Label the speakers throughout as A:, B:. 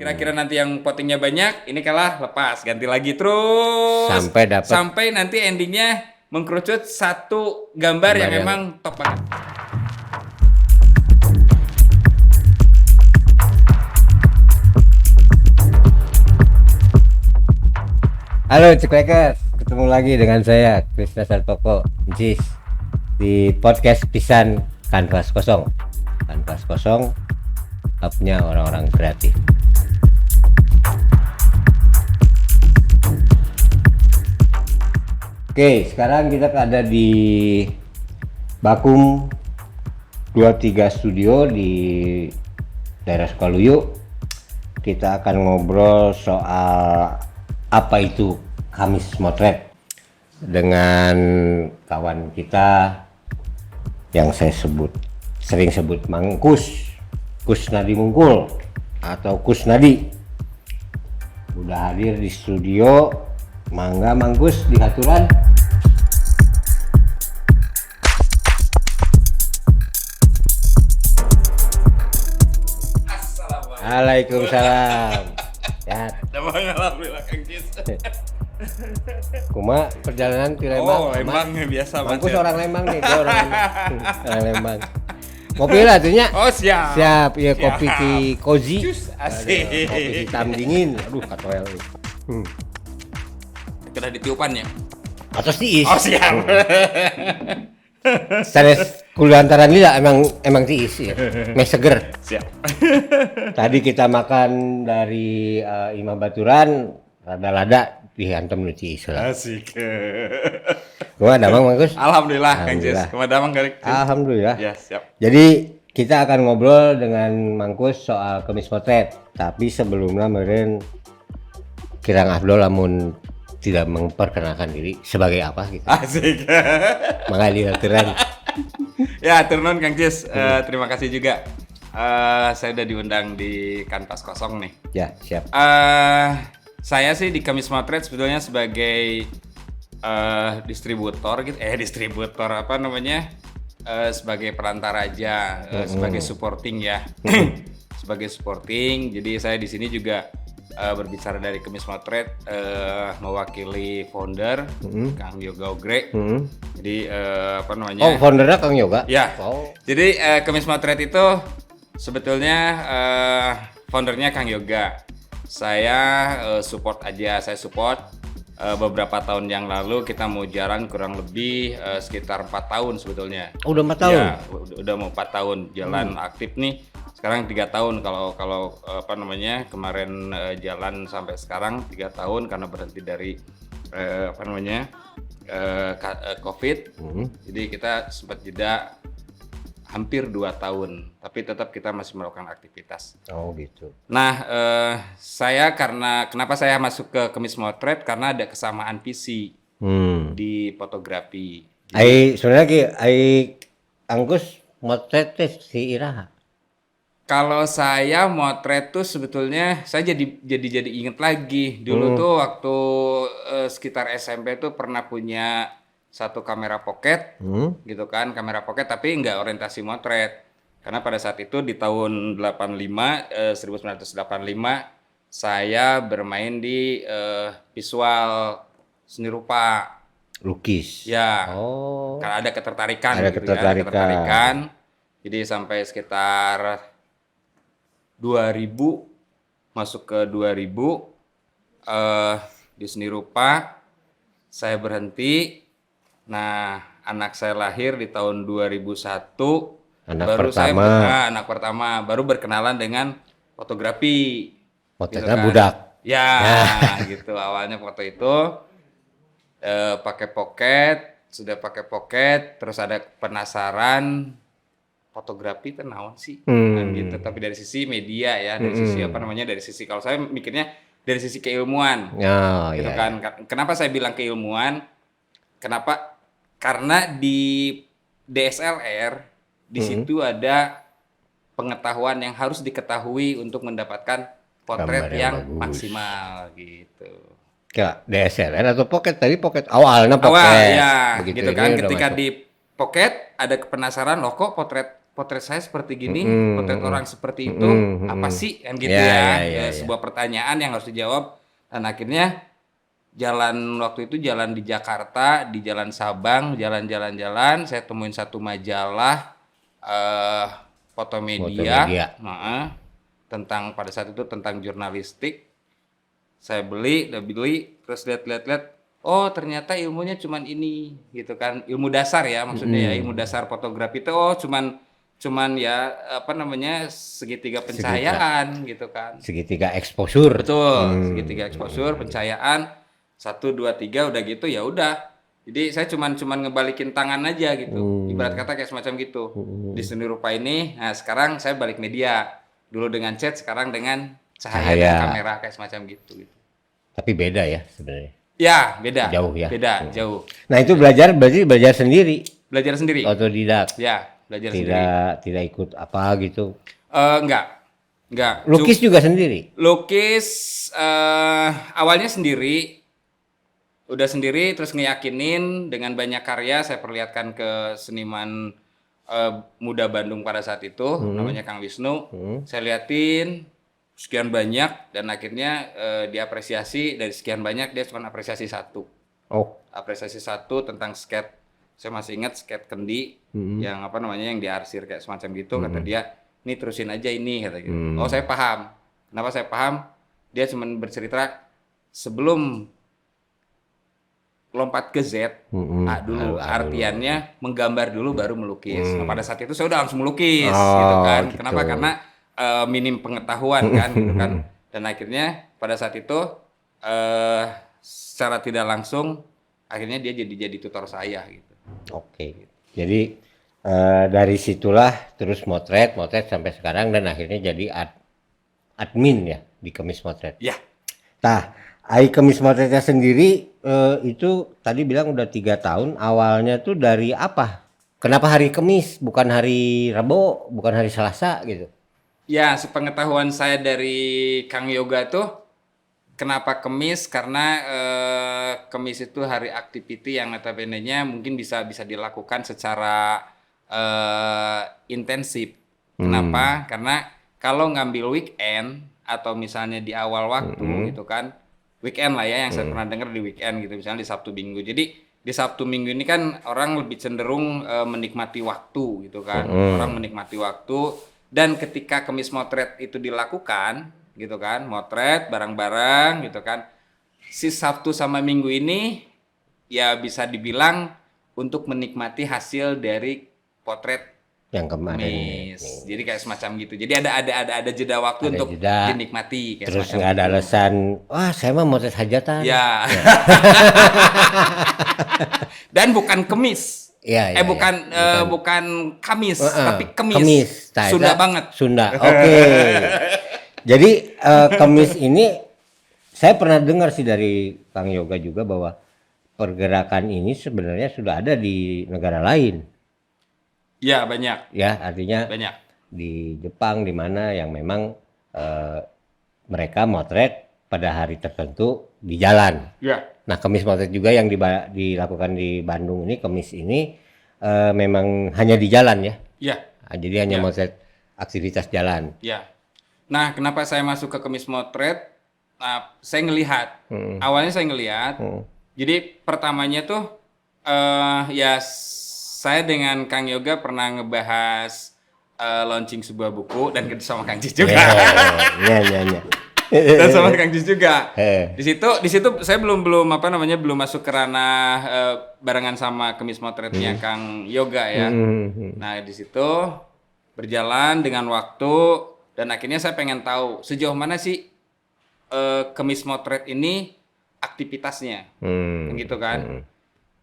A: Kira-kira nanti yang votingnya banyak, ini kalah, lepas, ganti lagi terus sampai nanti endingnya mengkerucut satu gambar yang emang top banget.
B: Halo Ciklekers, ketemu lagi dengan saya Krisna Sartoko Jis di podcast Pisan Kanvas Kosong. Kanvas Kosong, hubnya orang-orang kreatif. Oke, sekarang kita ada di Bakum 23 Studio di daerah Sukaluyu. Kita akan ngobrol soal apa itu Kamis Motret dengan kawan kita yang saya sering sebut Mang Kusnadi Mungkul atau Kusnadi. Udah hadir di studio. Mangga Mang Kus di haturan. Waalaikumsalam. Sehat.
A: Alhamdulillah Kang Jis.
B: Kuma perjalanan ke Lembang.
A: Oh, Lembang biasa
B: Mang Kus orang Lembang nih, dia orang Lembang. Kopi lah tuhnya.
A: Oh, siap.
B: Siap, iya kopi di Cozy.
A: Asik.
B: Kopi hitam dingin. Aduh, katoel.
A: Kena ditiupan ya?
B: Atas tiis.
A: Oh, siap.
B: Sanes kulantaran lila emang tiis ya. Meh seger.
A: Siap.
B: Tadi kita makan dari Imam Baturan, rada-rada dihantam nu tiis lah.
A: Asik.
B: Gua damang Mang Kus.
A: Alhamdulillah Kang Jis. Kumadamang garik.
B: Alhamdulillah.
A: Ya, siap.
B: Jadi kita akan ngobrol dengan Mang Kus soal Kamis Motret. Tapi sebelumnya meureun kirang Abdul lamun tidak memperkenalkan diri sebagai apa gitu.
A: Asik.
B: Mangga dihaturan.
A: Ya, turun Kang Jis. Terima kasih juga. Saya udah diundang di Kanvas Kosong nih.
B: Ya, siap.
A: Saya sih di Kamis Motret sebetulnya sebagai distributor gitu. Distributor apa namanya? Sebagai perantara aja, sebagai supporting ya. Sebagai supporting. Jadi saya di sini juga berbicara dari Kamis Motret, mewakili founder Kang Yoga Ogre. Jadi apa namanya?
B: Oh, foundernya Kang Yoga?
A: Ya.
B: Oh.
A: Jadi Kamis Motret itu sebetulnya foundernya Kang Yoga. Saya support aja. Saya support beberapa tahun yang lalu kita mau jalan kurang lebih sekitar 4 tahun sebetulnya.
B: Oh, udah 4 tahun?
A: Ya, udah mau 4 tahun jalan aktif nih. Sekarang 3 tahun kalau apa namanya kemarin jalan sampai sekarang 3 tahun karena berhenti dari apa namanya COVID. Jadi kita sempat jeda hampir 2 tahun, tapi tetap kita masih melakukan aktivitas.
B: Oh gitu.
A: Nah, kenapa saya masuk ke Kamis Motret karena ada kesamaan visi di fotografi.
B: Sebenarnya Angkus motret si Iraha.
A: Kalau saya motret tuh sebetulnya saya jadi inget lagi dulu tuh waktu sekitar SMP tuh pernah punya satu kamera pocket gitu kan, kamera pocket tapi nggak orientasi motret karena pada saat itu di tahun 1985 saya bermain di visual seni rupa
B: lukis
A: ya.
B: Oh,
A: karena ada ketertarikan
B: ada
A: gitu
B: ketertarikan.
A: Jadi sampai sekitar 2000 masuk ke 2000 di seni rupa saya berhenti. Nah, anak saya lahir di tahun 2001. Anak pertama baru berkenalan dengan fotografi.
B: Potretnya
A: gitu kan.
B: budak.
A: Ya, gitu awalnya foto itu pakai pocket, terus ada penasaran fotografi itu naon sih kan gitu, tapi dari sisi media ya, dari sisi apa namanya, dari sisi kalau saya mikirnya dari sisi keilmuan gitu kan. Kenapa saya bilang keilmuan? Kenapa? Karena di DSLR di situ ada pengetahuan yang harus diketahui untuk mendapatkan potret yang maksimal gitu.
B: Ya, DSLR atau pocket tadi pocket awalnya pocket.
A: Awal ya,
B: begitu
A: gitu kan. Ketika di pocket ada kepenasaran loh kok potret potret saya seperti gini, potret orang seperti itu, apa sih kan gitu sebuah pertanyaan yang harus dijawab. Dan akhirnya waktu itu jalan di Jakarta, di Jalan Sabang, jalan-jalan, saya temuin satu majalah Fotomedia. Tentang pada saat itu tentang jurnalistik. Saya beli, terus lihat, oh ternyata ilmunya cuman ini gitu kan, ilmu dasar ya maksudnya ya, ilmu dasar fotografi itu cuman ya apa namanya segitiga pencahayaan gitu kan,
B: segitiga exposure.
A: Betul, segitiga exposure, pencahayaan 1, 2, 3 udah gitu ya udah. Jadi saya cuman ngebalikin tangan aja gitu, ibarat kata kayak semacam gitu. Di seni rupa ini, nah sekarang saya balik media, dulu dengan cat, sekarang dengan cahaya dan kamera kayak semacam gitu.
B: Tapi beda ya sebenarnya.
A: Ya, beda.
B: Jauh ya.
A: Beda, jauh.
B: Nah, itu berarti belajar sendiri.
A: Belajar sendiri.
B: Otodidak.
A: Ya, belajar sendiri.
B: Tidak ikut apa gitu.
A: Enggak.
B: Lukis juga sendiri.
A: Lukis awalnya sendiri. Udah sendiri terus ngeyakinin dengan banyak karya saya perlihatkan ke seniman muda Bandung pada saat itu, namanya Kang Wisnu. Saya liatin sekian banyak dan akhirnya diapresiasi. Dari sekian banyak dia cuma apresiasi 1. Apresiasi 1 tentang skate. Saya masih ingat skate kendi yang apa namanya yang diarsir kayak semacam gitu. Kata dia, "Ini terusin aja ini," kata gitu. Oh, saya paham. Kenapa saya paham? Dia cuma bercerita sebelum lompat ke Z, dulu artiannya menggambar dulu baru melukis. Nah, pada saat itu saya udah langsung melukis gitu kan. Gitu. Kenapa? Karena minim pengetahuan kan gitu kan. Dan akhirnya pada saat itu secara tidak langsung akhirnya dia jadi tutor saya gitu.
B: Oke. Jadi dari situlah terus motret sampai sekarang dan akhirnya jadi admin ya di Kemis Motret.
A: Ya.
B: Nah, Kemis Motretnya sendiri itu tadi bilang udah 3 tahun. Awalnya tuh dari apa? Kenapa hari Kemis bukan hari Rabu, bukan hari Selasa gitu?
A: Ya, sepengetahuan saya dari Kang Yoga tuh kenapa Kemis? Karena Kemis itu hari activity yang notabene-nya mungkin bisa dilakukan secara intensif. Kenapa? Karena kalau ngambil weekend atau misalnya di awal waktu gitu kan, weekend lah ya yang saya pernah dengar di weekend gitu, misalnya di Sabtu Minggu. Jadi di Sabtu Minggu ini kan orang lebih cenderung menikmati waktu gitu kan. Orang menikmati waktu, dan ketika Kemis Motret itu dilakukan gitu kan, motret bareng-bareng gitu kan, si Sabtu sama Minggu ini ya bisa dibilang untuk menikmati hasil dari potret
B: yang kemarin.
A: Jadi kayak semacam gitu. Jadi ada jeda waktu untuk dinikmati. Kayak
B: terus nggak ada alasan, wah saya mah motret hajatan.
A: Ya. Dan bukan Kemis. Bukan Kamis, tapi Kemis. Sunda banget.
B: Sunda. Oke. Jadi Kemis ini saya pernah dengar sih dari Kang Yoga juga bahwa pergerakan ini sebenarnya sudah ada di negara lain.
A: Ya, banyak.
B: Ya, artinya
A: banyak.
B: Di Jepang di mana yang memang mereka motret pada hari tertentu di jalan.
A: Ya.
B: Nah, Kemis Motret juga yang dilakukan di Bandung ini, Kemis ini memang hanya di jalan ya?
A: Ya.
B: Nah, jadi hanya motret aktivitas jalan.
A: Ya. Nah, kenapa saya masuk ke Kemis Motret? Nah, saya ngelihat. Awalnya saya ngelihat. Jadi pertamanya tuh ya saya dengan Kang Yoga pernah ngebahas launching sebuah buku dan sama Kang Jis juga.
B: Iya.
A: Dan sama Kang Jis juga. Di situ saya belum masuk ke ranah barengan sama Kemis Motretnya Kang Yoga ya. Nah, di situ berjalan dengan waktu dan akhirnya saya pengen tahu sejauh mana sih Kemis Motret ini aktivitasnya. Gitu kan.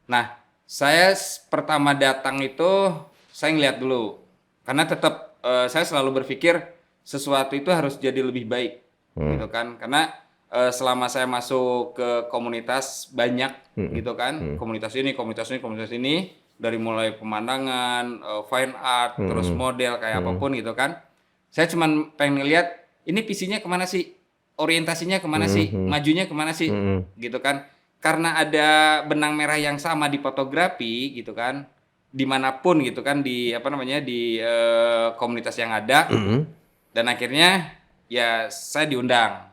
A: Nah, saya pertama datang itu saya ngeliat dulu karena tetap saya selalu berpikir sesuatu itu harus jadi lebih baik gitu kan, karena selama saya masuk ke komunitas banyak gitu kan, komunitas ini dari mulai pemandangan, fine art, terus model kayak apapun gitu kan, saya cuman pengen ngeliat ini visinya kemana sih, orientasinya kemana sih, majunya kemana sih gitu kan. Karena ada benang merah yang sama di fotografi gitu kan, dimanapun gitu kan di apa namanya di komunitas yang ada. Dan akhirnya ya saya diundang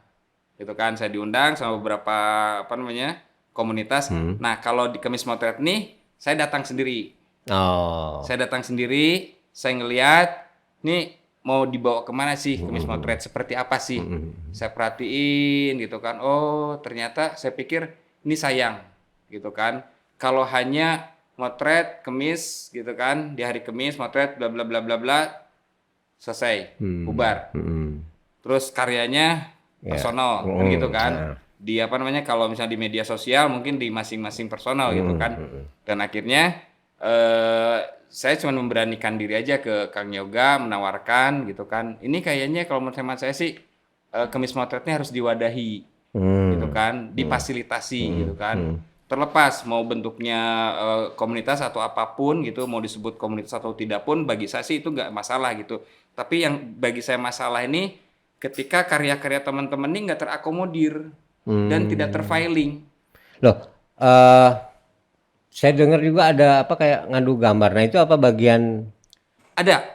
A: gitu kan, saya diundang sama beberapa apa namanya komunitas. Nah kalau di Kemis Motret nih saya datang sendiri. Saya datang sendiri, saya ngelihat nih mau dibawa kemana sih Kemis Motret, seperti apa sih. Saya perhatiin gitu kan, oh ternyata saya pikir ini sayang gitu kan. Kalau hanya motret Kemis gitu kan, di hari Kemis motret bla bla bla bla bla, selesai, bubar. Terus karyanya personal kan gitu kan. Di apa namanya kalau misalnya di media sosial mungkin di masing-masing personal gitu kan. Dan akhirnya saya cuma memberanikan diri aja ke Kang Yoga menawarkan gitu kan. Ini kayaknya kalau menurut hemat saya sih Kemis Motretnya harus diwadahi gitu kan, difasilitasi gitu kan. Terlepas mau bentuknya komunitas atau apapun gitu, mau disebut komunitas atau tidak pun bagi saya sih itu nggak masalah gitu. Tapi yang bagi saya masalah ini ketika karya-karya teman-teman ini nggak terakomodir dan tidak terfiling.
B: Loh, saya dengar juga ada apa kayak ngadu gambar. Nah itu apa bagian?
A: Ada.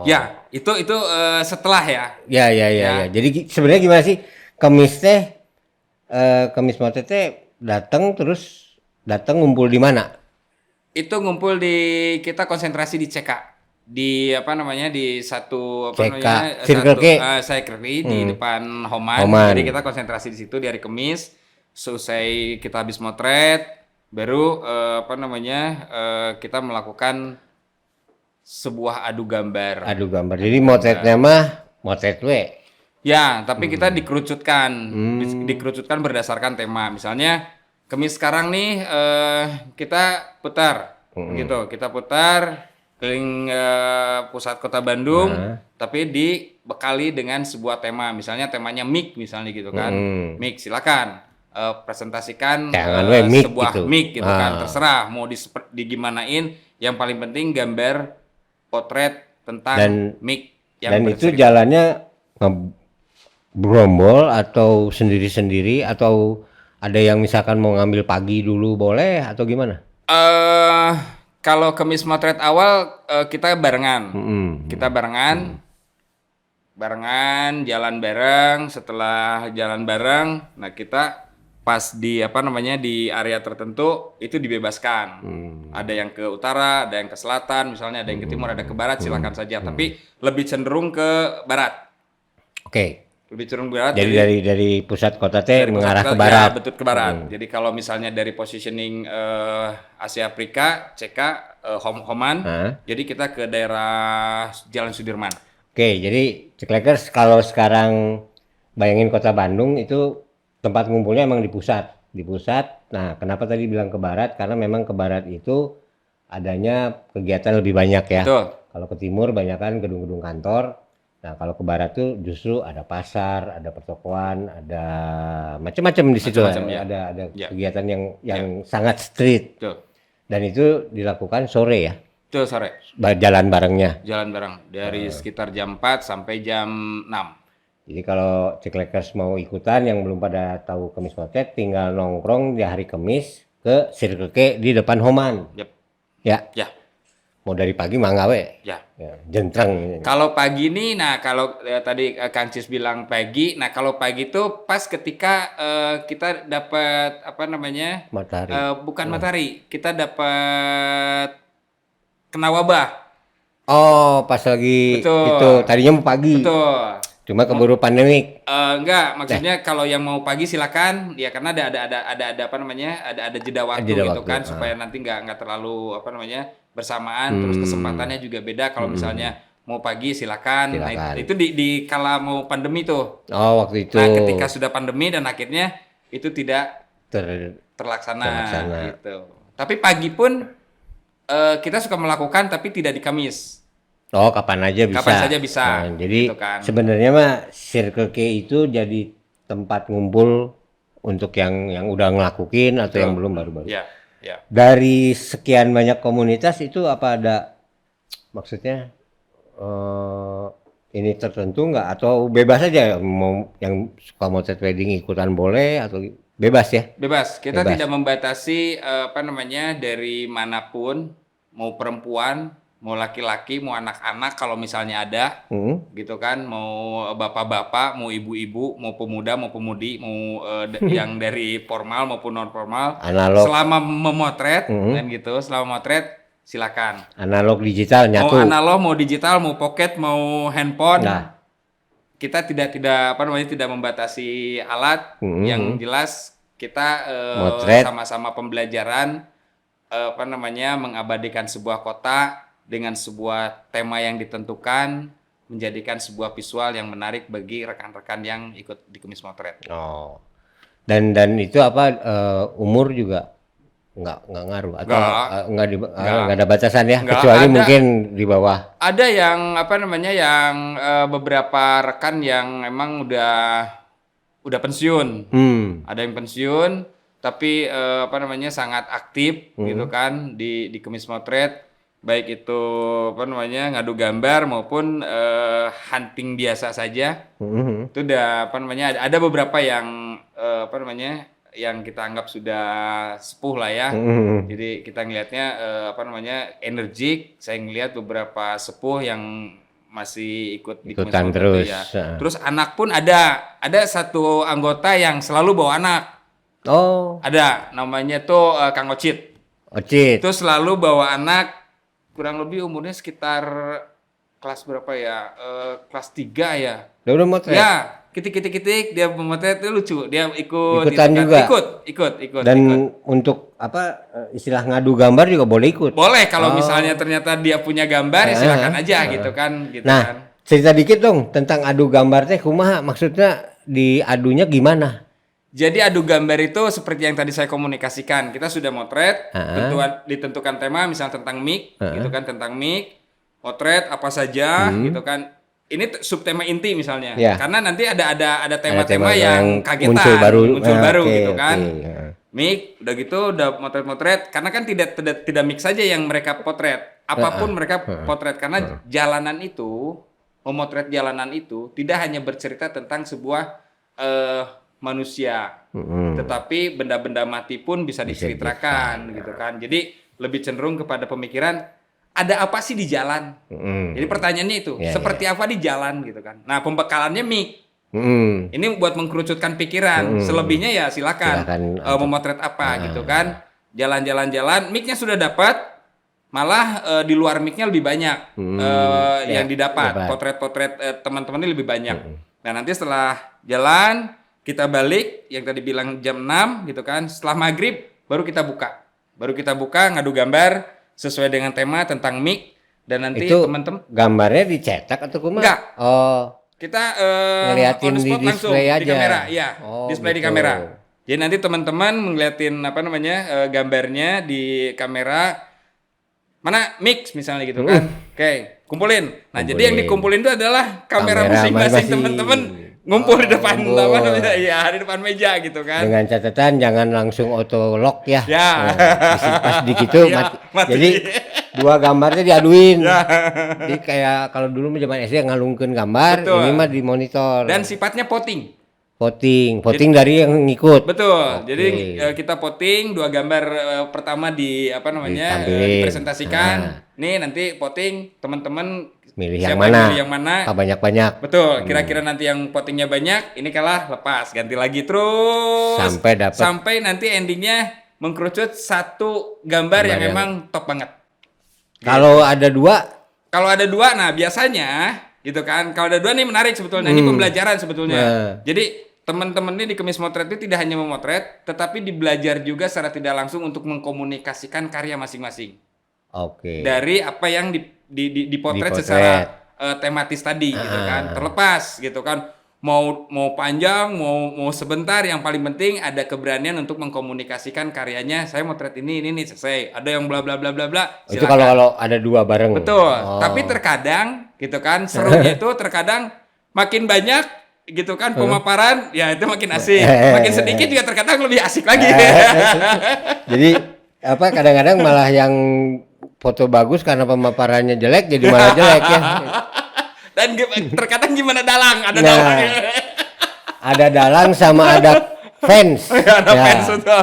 A: Ya, itu setelah ya.
B: Ya. Jadi sebenarnya gimana sih Kemis Motret teh datang ngumpul di mana?
A: Itu ngumpul kita konsentrasi di CK. Di apa namanya di satu apa
B: CK,
A: namanya
B: Circle K.
A: Saya di depan Homan. Jadi kita konsentrasi di situ di hari Kemis. Selesai kita habis motret, baru apa namanya kita melakukan sebuah adu gambar.
B: Jadi motretnya mah motret we.
A: Ya, tapi kita dikerucutkan, dikerucutkan berdasarkan tema. Misalnya Kemis sekarang nih kita putar, gitu. Kita putar keliling pusat kota Bandung, tapi dibekali dengan sebuah tema. Misalnya temanya mic, misalnya gitu kan. Mic, silakan presentasikan sebuah mic gitu kan. Terserah mau digimanain. Yang paling penting gambar potret tentang mic.
B: Dan itu jalannya berombol atau sendiri-sendiri atau ada yang misalkan mau ngambil pagi dulu boleh atau gimana?
A: Kalau Kemis Motret awal kita barengan. Kita barengan jalan bareng. Setelah jalan bareng, nah kita pas di apa namanya di area tertentu itu dibebaskan. Ada yang ke utara, ada yang ke selatan, misalnya ada yang ke timur, ada ke barat, silakan saja. Tapi lebih cenderung ke barat.
B: Oke.
A: Lebih cenderung barat.
B: Jadi dari pusat kota teh mengarah ke barat.
A: Ya, betul ke barat. Jadi kalau misalnya dari positioning Asia Afrika, CK Homan, jadi kita ke daerah Jalan Sudirman.
B: Oke, jadi Ceklekers kalau sekarang bayangin kota Bandung itu tempat ngumpulnya emang di pusat. Nah, kenapa tadi bilang ke barat? Karena memang ke barat itu adanya kegiatan lebih banyak ya.
A: Betul.
B: Kalau ke timur banyak kan gedung-gedung kantor. Nah, kalau ke barat tuh justru ada pasar, ada pertokoan, ada macam-macam di situ. Ada kegiatan yang sangat street.
A: Betul.
B: Dan itu dilakukan sore ya.
A: Betul, sore.
B: Jalan barengnya.
A: Jalan bareng dari sekitar jam 4 sampai jam 6.
B: Jadi kalau Ceklekers mau ikutan yang belum pada tahu Kemis Motret tinggal nongkrong di hari Kemis ke Circle K di depan Homan. Ya. Mau dari pagi mangga we.
A: Ya.
B: Jentreng.
A: Kalau pagi nih, nah kalau tadi Kang Cis bilang pagi, nah kalau pagi itu pas ketika kita dapat apa namanya?
B: Matahari.
A: Bukan matahari, kita dapat kena wabah.
B: Oh, pas lagi
A: Betul.
B: Itu tadinya mau pagi.
A: Betul.
B: Cuma keburu pandemik.
A: Enggak, maksudnya kalau yang mau pagi silakan, ya karena ada apa namanya? Ada jeda waktu gitu kan supaya nanti nggak terlalu apa namanya? Bersamaan, terus kesempatannya juga beda kalau misalnya mau pagi silakan. Nah, itu di kala mau pandemi tuh.
B: Oh, waktu itu.
A: Nah, ketika sudah pandemi dan akhirnya itu tidak terlaksana gitu. Tapi pagi pun kita suka melakukan tapi tidak di Kamis.
B: Oh, kapan aja bisa.
A: Kapan saja bisa.
B: Nah, jadi
A: gitu kan.
B: Sebenarnya mah Circle K itu jadi tempat ngumpul untuk yang udah ngelakuin atau yang belum baru-baru.
A: Ya.
B: Dari sekian banyak komunitas itu apa ada maksudnya ini tertentu nggak atau bebas aja mau yang suka motret wedding ikutan boleh atau bebas ya?
A: Bebas. Kita tidak membatasi apa namanya dari manapun mau perempuan, mau laki-laki, mau anak-anak kalau misalnya ada, gitu kan, mau bapak-bapak, mau ibu-ibu, mau pemuda, mau pemudi, mau yang dari formal maupun non formal,
B: analog.
A: Selama memotret, kan gitu, selama motret silakan.
B: Analog digital nyatu.
A: Mau analog, mau digital, mau pocket, mau handphone.
B: Nah.
A: Kita tidak tidak membatasi alat. Yang jelas kita sama-sama pembelajaran mengabadikan sebuah kota dengan sebuah tema yang ditentukan, menjadikan sebuah visual yang menarik bagi rekan-rekan yang ikut di Kumis Motret.
B: Oh. Dan itu umur juga nggak ngaruh atau nggak ada batasan ya, kecuali mungkin di bawah.
A: Ada yang yang beberapa rekan yang emang udah pensiun. Ada yang pensiun tapi sangat aktif gitu kan di Kumis Motret, baik itu ngadu gambar maupun hunting biasa saja. Itu udah ada beberapa yang yang kita anggap sudah sepuh lah ya. Jadi kita ngelihatnya energik. Saya ngelihat beberapa sepuh yang masih
B: ikutan terus.
A: Ya. Terus anak pun ada satu anggota yang selalu bawa anak.
B: Oh.
A: Ada, namanya tuh Kang Ocit. Itu selalu bawa anak, kurang lebih umurnya sekitar kelas berapa ya? Kelas 3 ya.
B: Udah motret?
A: Ya. Kitik dia memotret itu lucu, dia
B: ikutan juga.
A: Ikut.
B: Dan untuk istilah ngadu gambar juga boleh ikut.
A: Boleh kalau misalnya ternyata dia punya gambar ya silakan aja gitu kan.
B: Cerita dikit dong tentang adu gambar teh kumaha, maksudnya diadunya gimana?
A: Jadi adu gambar itu seperti yang tadi saya komunikasikan, kita sudah motret, ditentukan tema misalnya tentang mic, gitu kan, tentang mic, motret apa saja, gitu kan. Ini subtema inti misalnya, karena nanti ada tema-tema yang kagetan, muncul baru gitu kan. Mic, udah gitu, udah motret-motret, karena kan tidak mic saja yang mereka potret, apapun mereka potret, karena jalanan itu, memotret jalanan itu tidak hanya bercerita tentang sebuah manusia, tetapi benda-benda mati pun bisa diceritakan gitu kan. Jadi lebih cenderung kepada pemikiran ada apa sih di jalan. Jadi pertanyaannya itu seperti apa di jalan gitu kan. Nah pembekalannya mic. Ini buat mengkerucutkan pikiran. Selebihnya ya silakan memotret apa gitu kan. Jalan-jalan, micnya sudah dapat. Malah di luar micnya lebih banyak yang didapat. Potret-potret teman-teman ini lebih banyak. Nah nanti setelah jalan kita balik yang tadi bilang jam 6 gitu kan. Setelah maghrib baru kita buka ngadu gambar sesuai dengan tema tentang mic. Dan nanti teman-teman
B: gambarnya dicetak atau kumaha?
A: Enggak.
B: Oh.
A: Kita
B: ngeliatin di display aja.
A: Di kamera, ya. Display gitu. Di kamera. Jadi nanti teman-teman ngeliatin gambarnya di kamera. Mana mix misalnya gitu kan. Oke, kumpulin. Nah, jadi yang dikumpulin itu adalah kamera masing-masing teman-teman ngumpul di depan di depan meja gitu kan.
B: Dengan catatan jangan langsung auto lock ya. Pas di gitu mati. Jadi dua gambarnya diaduin. Jadi kayak kalau dulu zaman SD ngalungkeun gambar, ini mah di monitor.
A: Dan sifatnya voting
B: jadi, dari yang ngikut.
A: Betul. Jadi kita voting dua gambar pertama dipresentasikan. Nih nanti voting teman-teman
B: milih
A: yang mana.
B: Banyak-banyak.
A: Betul. Kira-kira nanti yang votingnya banyak, ini kalah, lepas, ganti lagi terus sampai nanti endingnya mengkerucut satu gambar yang memang top banget.
B: Kalau ada dua,
A: nah biasanya gitu kan. Kalau ada dua nih menarik sebetulnya. Ini pembelajaran sebetulnya. Jadi teman-teman ini di Kumis Motret itu tidak hanya memotret, tetapi dibelajar juga secara tidak langsung untuk mengkomunikasikan karya masing-masing. Dari apa yang dipotret secara tematis tadi gitu kan. Terlepas gitu kan. Mau panjang, mau sebentar, yang paling penting ada keberanian untuk mengkomunikasikan karyanya. Saya motret ini selesai. Ada yang bla bla bla bla bla.
B: Itu kalau ada dua bareng.
A: Betul. Tapi terkadang gitu kan, serunya itu terkadang makin banyak gitu kan pemaparan, ya itu makin asik. Makin sedikit juga terkadang lebih asik lagi.
B: Jadi kadang-kadang malah yang foto bagus karena pemaparannya jelek jadi malah jelek ya.
A: Dan terkadang gimana dalang, ada dalang. Ada
B: dalang sama ada fans.
A: Ada fans itu.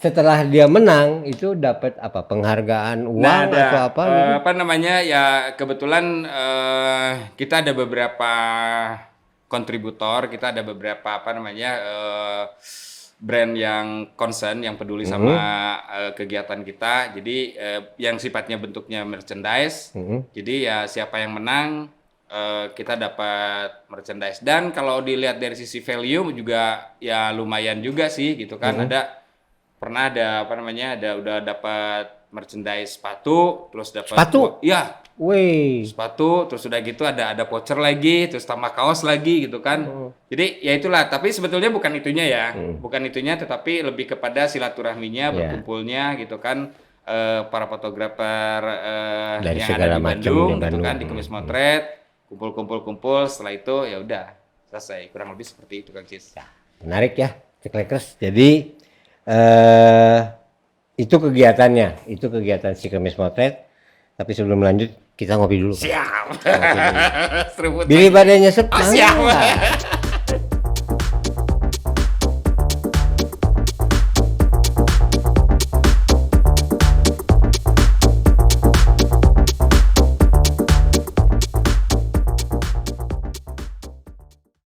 B: setelah dia menang itu dapat apa? Penghargaan uang atau apa? Gitu?
A: Apa namanya ya kebetulan kita ada beberapa kontributor, kita ada beberapa apa namanya brand yang concern, yang peduli sama kegiatan kita. Jadi yang sifatnya bentuknya merchandise. Jadi ya siapa yang menang kita dapat merchandise. Dan kalau dilihat dari sisi value juga ya lumayan juga sih gitu kan. Pernah ada apa namanya udah dapat merchandise sepatu, terus dapat
B: sepatu.
A: Iya.
B: Wih.
A: Sepatu, terus udah gitu ada voucher lagi, terus tambah kaos lagi gitu kan. Jadi ya itulah, tapi sebetulnya bukan itunya ya. Bukan itunya, tetapi lebih kepada silaturahminya, berkumpulnya gitu kan. Para fotografer
B: dari
A: yang
B: segala
A: ada di
B: macam
A: Bandung gitu kan, di Kumis Motret, kumpul, setelah itu ya udah selesai. Kurang lebih seperti itu Kang Cis.
B: Menarik ya, Ciklekers. Jadi itu kegiatannya, itu kegiatan si Kumis Motret. Tapi sebelum lanjut kita ngopi dulu.
A: Siap.
B: Bili badannya sepi.
A: Siap.